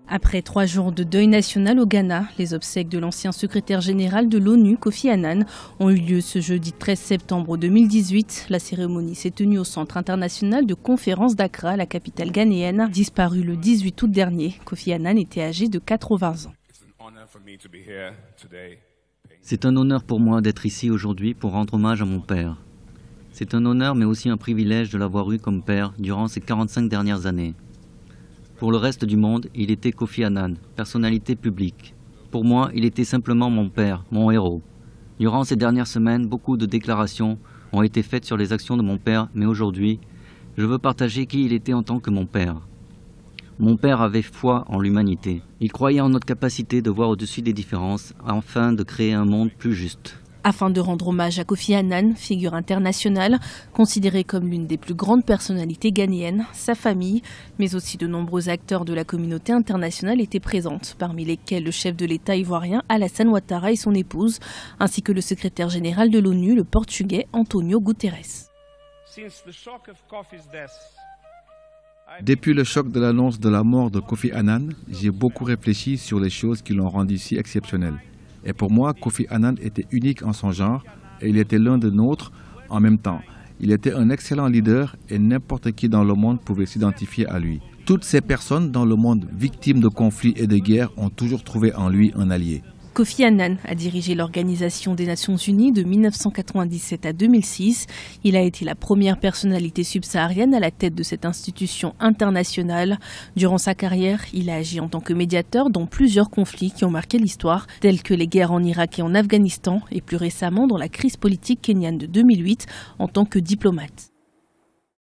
Après 3 jours de deuil national au Ghana, les obsèques de l'ancien secrétaire général de l'ONU, Kofi Annan, ont eu lieu ce jeudi 13 septembre 2018. La cérémonie s'est tenue au Centre international de conférence d'Accra, la capitale ghanéenne. Disparu le 18 août dernier, Kofi Annan était âgé de 80 ans. C'est un honneur pour moi d'être ici aujourd'hui pour rendre hommage à mon père. C'est un honneur mais aussi un privilège de l'avoir eu comme père durant ces 45 dernières années. Pour le reste du monde, il était Kofi Annan, personnalité publique. Pour moi, il était simplement mon père, mon héros. Durant ces dernières semaines, beaucoup de déclarations ont été faites sur les actions de mon père, mais aujourd'hui, je veux partager qui il était en tant que mon père. Mon père avait foi en l'humanité. Il croyait en notre capacité de voir au-dessus des différences, afin de créer un monde plus juste. Afin de rendre hommage à Kofi Annan, figure internationale, considérée comme l'une des plus grandes personnalités ghanéennes, sa famille, mais aussi de nombreux acteurs de la communauté internationale étaient présentes, parmi lesquels le chef de l'État ivoirien Alassane Ouattara et son épouse, ainsi que le secrétaire général de l'ONU, le portugais Antonio Guterres. Depuis le choc de l'annonce de la mort de Kofi Annan, j'ai beaucoup réfléchi sur les choses qui l'ont rendu si exceptionnel. Et pour moi, Kofi Annan était unique en son genre et il était l'un de nôtres en même temps. Il était un excellent leader et n'importe qui dans le monde pouvait s'identifier à lui. Toutes ces personnes dans le monde victimes de conflits et de guerres ont toujours trouvé en lui un allié. Kofi Annan a dirigé l'Organisation des Nations Unies de 1997 à 2006. Il a été la première personnalité subsaharienne à la tête de cette institution internationale. Durant sa carrière, il a agi en tant que médiateur dans plusieurs conflits qui ont marqué l'histoire, tels que les guerres en Irak et en Afghanistan, et plus récemment dans la crise politique kenyane de 2008 en tant que diplomate.